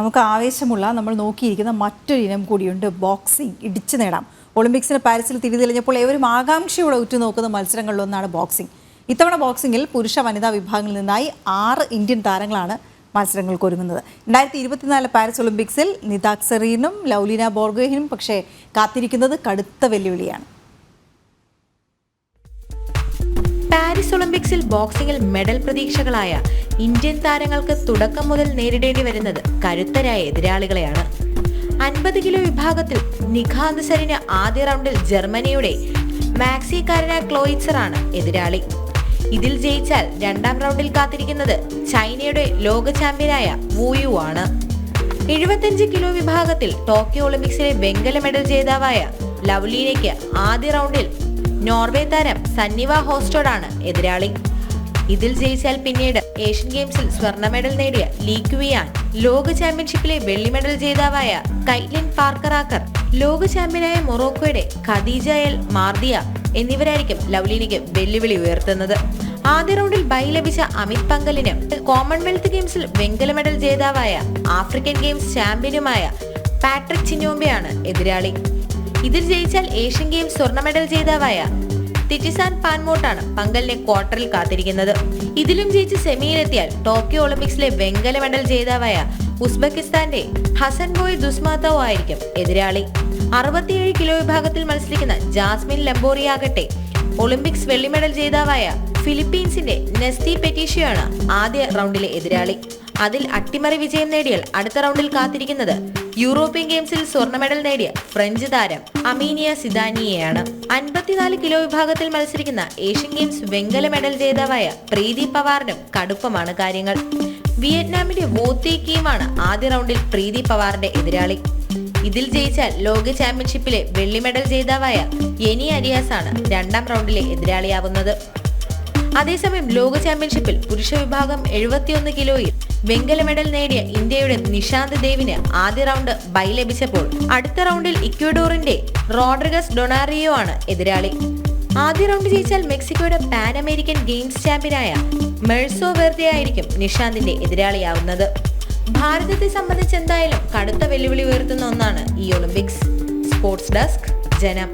നമുക്ക് ആവേശമുള്ള നമ്മൾ നോക്കിയിരിക്കുന്ന മറ്റൊരു ഇനം കൂടിയുണ്ട്, ബോക്സിംഗ്. ഇടിച്ചു നേടാം. ഒളിമ്പിക്സിന് പാരീസിൽ തിരിതെളിഞ്ഞപ്പോൾ ഏവരും ആകാംക്ഷയോടെ ഉറ്റുനോക്കുന്ന മത്സരങ്ങളിലൊന്നാണ് ബോക്സിംഗ്. ഇത്തവണ ബോക്സിംഗിൽ പുരുഷ വനിതാ വിഭാഗങ്ങളിൽ നിന്നായി 6 ഇന്ത്യൻ താരങ്ങളാണ് മത്സരങ്ങൾക്ക് ഒരുങ്ങുന്നത്. 2024 പാരീസ് ഒളിമ്പിക്സിൽ നിതാക് സെറീനും ലൗലിന ബോർഗോഹനും പക്ഷേ കാത്തിരിക്കുന്നത് കടുത്ത വെല്ലുവിളിയാണ്. പാരീസ് ഒളിമ്പിക്സിൽ ബോക്സിംഗിൽ മെഡൽ പ്രതീക്ഷകളായ ഇന്ത്യൻ താരങ്ങൾക്ക് തുടക്കം മുതൽ നേരിടേണ്ടി വരുന്നത് കരുത്തരായ എതിരാളികളെയാണ്. 50 കിലോ വിഭാഗത്തിൽ നിഖാന്ത് സരീന് ആദ്യ റൗണ്ടിൽ ജർമ്മനിയുടെ മാക്സിക്കാരനായ ക്ലോയിറ്റ്സറാണ് എതിരാളി. ഇതിൽ ജയിച്ചാൽ രണ്ടാം റൗണ്ടിൽ കാത്തിരിക്കുന്നത് ചൈനയുടെ ലോക ചാമ്പ്യനായ വൂയു ആണ്. 75 കിലോ വിഭാഗത്തിൽ ടോക്കിയോ ഒളിമ്പിക്സിലെ വെങ്കല മെഡൽ ജേതാവായ ലവ്ലീനയ്ക്ക് ആദ്യ റൗണ്ടിൽ നോർവേ താരം സന്നിവ ഹോസ്റ്റോഡാണ് എതിരാളി. ഇതിൽ ജയിച്ചാൽ പിന്നീട് ഏഷ്യൻ ഗെയിംസിൽ സ്വർണ്ണ മെഡൽ നേടിയ ലീ ക്വിയാൻ, ലോക ചാമ്പ്യൻഷിപ്പിലെ വെള്ളി മെഡൽ ജേതാവായ കൈറ്റ്ലിൻ പാർക്കറാക്കർ, ലോക ചാമ്പ്യനായ മൊറോക്കോയുടെ ഖദീജ എൽ മാർദിയ എന്നിവരായിരിക്കും ലവ്ലീനയ്ക്ക് വെല്ലുവിളി ഉയർത്തുന്നത്. ആദ്യ റൗണ്ടിൽ ബൈ ലഭിച്ച അമിത് പങ്കലിന് കോമൺവെൽത്ത് ഗെയിംസിൽ വെങ്കല മെഡൽ ജേതാവായ ആഫ്രിക്കൻ ഗെയിംസ് ചാമ്പ്യനുമായ പാട്രിക് ചിനോംബെയാണ് എതിരാളി. ഇതിൽ ജയിച്ചാൽ ഏഷ്യൻ ഗെയിംസ് സ്വർണ്ണ മെഡൽ ജേതാവായ തിറ്റിസാൻ പാൻമോട്ടാണ് പങ്കലിനെ ക്വാർട്ടറിൽ കാത്തിരിക്കുന്നത്. ഇതിലും ജയിച്ച് സെമിയിലെത്തിയാൽ ടോക്കിയോ ഒളിമ്പിക്സിലെ വെങ്കല മെഡൽ ജേതാവായ ഉസ്ബെക്കിസ്ഥാന്റെ ഹസൻബോയ് ദുസ്മാതോ ആയിരിക്കും എതിരാളി. 67 കിലോ വിഭാഗത്തിൽ മത്സരിക്കുന്ന ജാസ്മിൻ ലംബോറിയാകട്ടെ ഒളിമ്പിക്സ് വെള്ളി മെഡൽ ജേതാവായ ഫിലിപ്പീൻസിന്റെ നെസ്തി പെറ്റീഷ്യയാണ് ആദ്യ റൗണ്ടിലെ എതിരാളി. അതിൽ അട്ടിമറി വിജയം നേടിയാൽ അടുത്ത റൗണ്ടിൽ കാത്തിരിക്കുന്നത് യൂറോപ്യൻ ഗെയിംസിൽ സ്വർണ്ണ മെഡൽ നേടിയ ഫ്രഞ്ച് താരം അമീനിയ സിദാനിയെയാണ്. 54 കിലോ വിഭാഗത്തിൽ മത്സരിക്കുന്ന ഏഷ്യൻ ഗെയിംസ് വെങ്കല മെഡൽ ജേതാവായ പ്രീതി പവാറിനും കടുപ്പമാണ് കാര്യങ്ങൾ. വിയറ്റ്നാമിന്റെ വോ തി കീമാണ് ആദ്യ റൗണ്ടിൽ പ്രീതി പവാറിന്റെ എതിരാളി. ഇതിൽ ജയിച്ചാൽ ലോക ചാമ്പ്യൻഷിപ്പിലെ വെള്ളി മെഡൽ ജേതാവായ യെനി അരിയാസ് ആണ് രണ്ടാം റൗണ്ടിലെ എതിരാളിയാവുന്നത്. അതേസമയം ലോക ചാമ്പ്യൻഷിപ്പിൽ പുരുഷ വിഭാഗം 71 കിലോയിൽ വെങ്കല മെഡൽ നേടിയ ഇന്ത്യയുടെ നിഷാന്ത് ദേവിന് ആദ്യ റൗണ്ട് ബൈ ലഭിച്ചപ്പോൾ അടുത്ത റൗണ്ടിൽ ഇക്വഡോറിന്റെ റോഡ്രിഗസ് ഡൊണാറിയോ ആണ് എതിരാളി. ആദ്യ റൗണ്ട് ജയിച്ചാൽ മെക്സിക്കോയുടെ പാൻ അമേരിക്കൻ ഗെയിംസ് ചാമ്പ്യനായ മെഴ്സോ വെർദെ ആയിരിക്കും നിഷാന്തിന്റെ എതിരാളിയാവുന്നത്. ഭാരതത്തെ സംബന്ധിച്ച് എന്തായാലും കടുത്ത വെല്ലുവിളി ഉയർത്തുന്ന ഒന്നാണ് ഈ ഒളിമ്പിക്സ്. സ്പോർട്സ് ഡെസ്ക്, ജനം.